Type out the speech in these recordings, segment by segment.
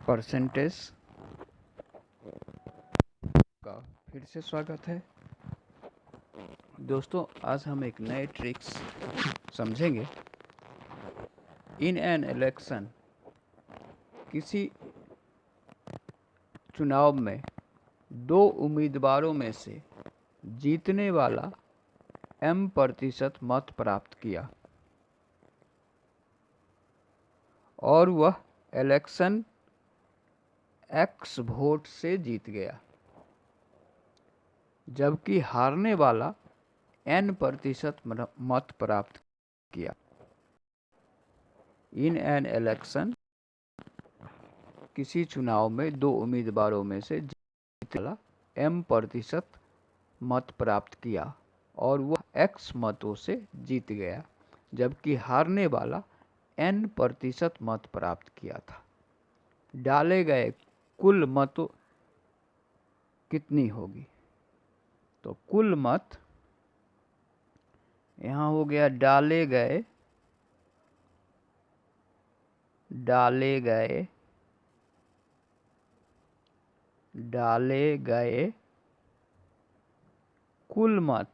Percentage का फिर से स्वागत है दोस्तों। आज हम एक नए ट्रिक्स समझेंगे। इन एन इलेक्शन, किसी चुनाव में दो उम्मीदवारों में से जीतने वाला m% मत प्राप्त किया और वह इलेक्शन x वोट से जीत गया, जबकि हारने वाला n% मत प्राप्त किया। इन एन इलेक्शन, किसी चुनाव में दो उम्मीदवारों में से जीतने वाला m% मत प्राप्त किया और वह x मतों से जीत गया, जबकि हारने वाला n% मत प्राप्त किया था। डाले गए कुल मतों कितनी होगी? तो कुल मत यहाँ हो गया डाले गए कुल मत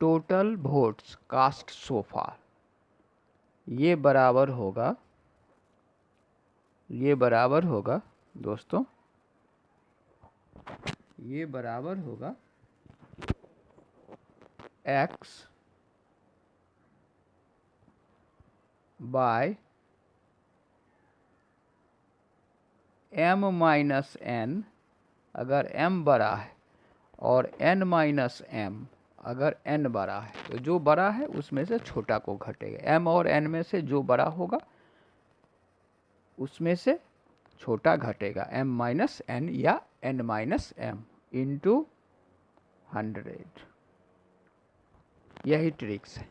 टोटल वोट्स कास्ट सो फार, ये बराबर होगा दोस्तों, ये बराबर होगा x बाय m-n अगर m बड़ा है और n-m अगर n बड़ा है, तो जो बड़ा है उसमें से छोटा को घटेगा। m और n में से जो बड़ा होगा उसमें से छोटा घटेगा, m-n या n-m इंटू 100। यही ट्रिक्स है।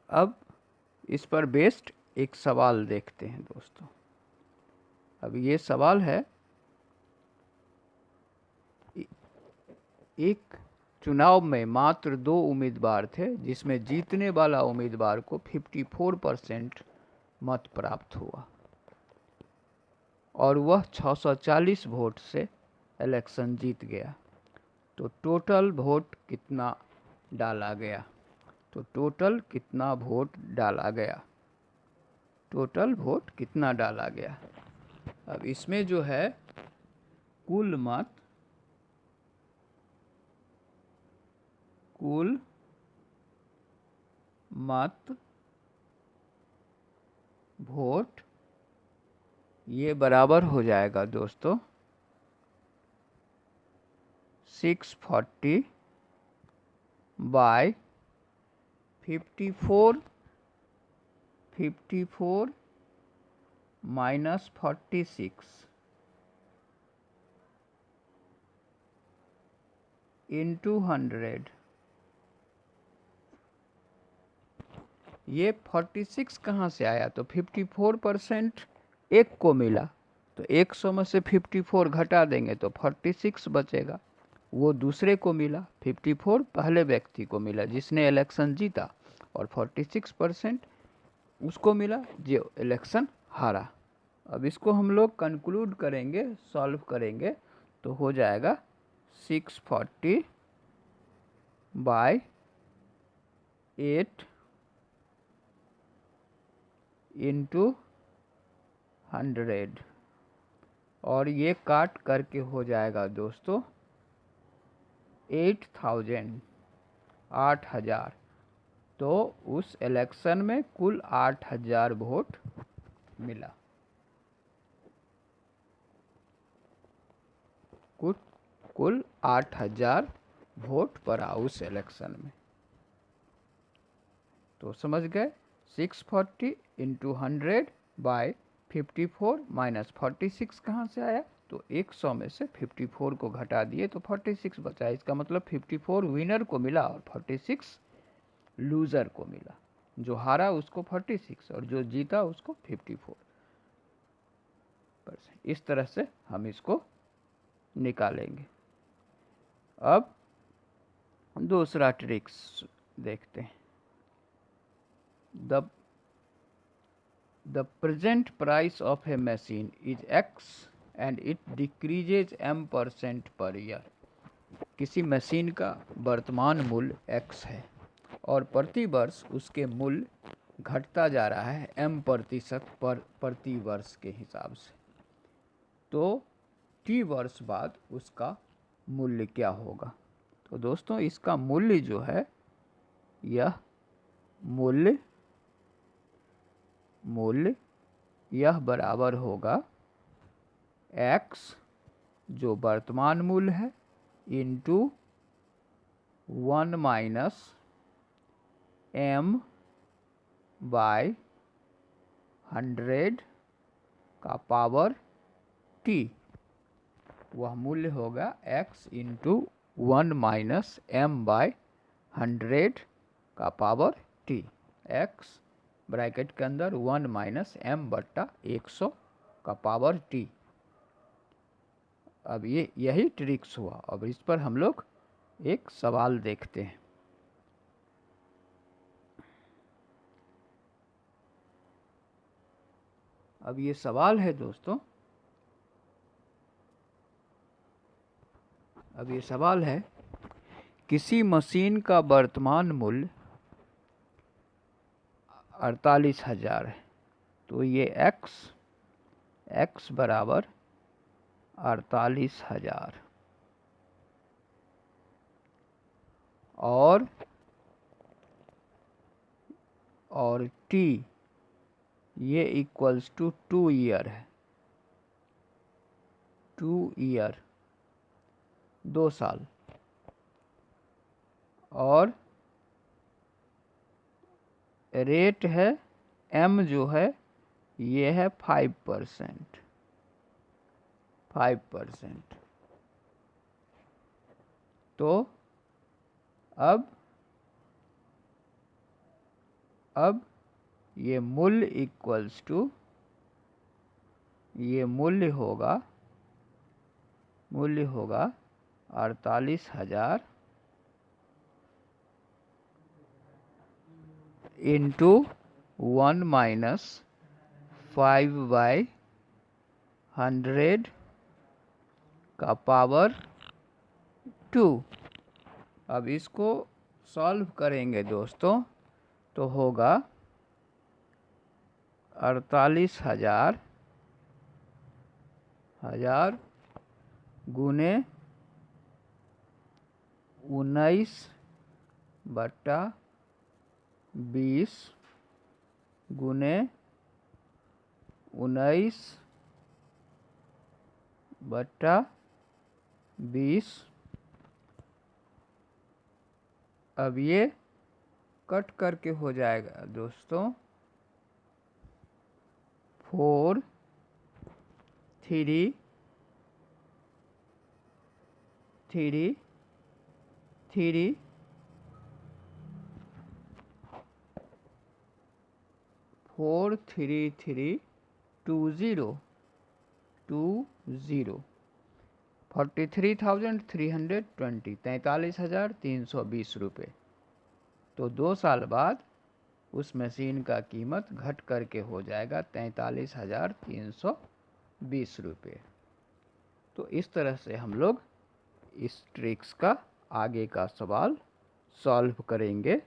अब इस पर बेस्ड एक सवाल देखते हैं दोस्तों। अब ये सवाल है, एक चुनाव में मात्र दो उम्मीदवार थे, जिसमें जीतने वाला उम्मीदवार को 54% मत प्राप्त हुआ और वह 640 वोट से इलेक्शन जीत गया। तो टोटल वोट कितना डाला गया? तो टोटल कितना वोट डाला गया? टोटल वोट कितना डाला गया? अब इसमें जो है कुल मत वोट, ये बराबर हो जाएगा दोस्तों 640 बाय 54 माइनस 46 इंटू 100। ये 46 कहाँ से आया? तो 54% एक को मिला, तो 100 में से 54 घटा देंगे तो 46 बचेगा। वो दूसरे को मिला, 54 पहले व्यक्ति को मिला जिसने इलेक्शन जीता, और 46% उसको मिला जो इलेक्शन हारा। अब इसको हम लोग कंक्लूड करेंगे, सॉल्व करेंगे, तो हो जाएगा 640 बाय 8 इंटू 100, और ये काट करके हो जाएगा दोस्तों 8,000। तो उस इलेक्शन में कुल 8,000 वोट मिला। कुल 8,000 वोट पड़ा उस इलेक्शन में। तो समझ गए, 640 इंटू 100 बाय 54 माइनस 46 कहाँ से आया? तो 100 में से 54 को घटा दिए तो 46 बचा। इसका मतलब 54 विनर को मिला और 46 लूज़र को मिला। जो हारा उसको 46 और जो जीता उसको 54%। इस तरह से हम इसको निकालेंगे। अब दूसरा ट्रिक्स देखते हैं। The present price of A machine is x and it decreases m% per year. किसी मशीन का वर्तमान मूल्य x है और प्रति वर्ष उसके मूल्य घटता जा रहा है m% प्रति वर्ष के हिसाब से। तो t वर्ष बाद उसका मूल्य क्या होगा? तो दोस्तों इसका मूल्य जो है, यह मूल्य यह बराबर होगा x जो वर्तमान मूल्य है इंटू 1 माइनस m बाय 100 का पावर t। वह मूल्य होगा x into 1 minus m by 100 का पावर t। x ब्रैकेट के अंदर 1 माइनस m बट्टा 100 का पावर t। अब यही ट्रिक्स हुआ। अब इस पर हम लोग एक सवाल देखते हैं। अब ये सवाल है दोस्तों, किसी मशीन का वर्तमान मूल्य 48,000 है। तो ये x बराबर 48,000 और t ये इक्वल्स टू 2 ईयर है। 2 ईयर 2 साल। और रेट है m जो है ये है 5%। तो अब ये मूल्य इक्वल्स टू, ये मूल्य होगा 48,000 इंटू 1 माइनस 5/100 का पावर 2। अब इसको सॉल्व करेंगे दोस्तों तो होगा 48,000 गुने 19/20 गुने 19/20। अब ये कट करके हो जाएगा दोस्तों 4 3 3 3 4 3 3 2 0 43,320 43,320 रुपये। तो 2 साल बाद उस मशीन का कीमत घट करके हो जाएगा 43,320 रुपये। तो इस तरह से हम लोग इस ट्रिक्स का आगे का सवाल सॉल्व करेंगे।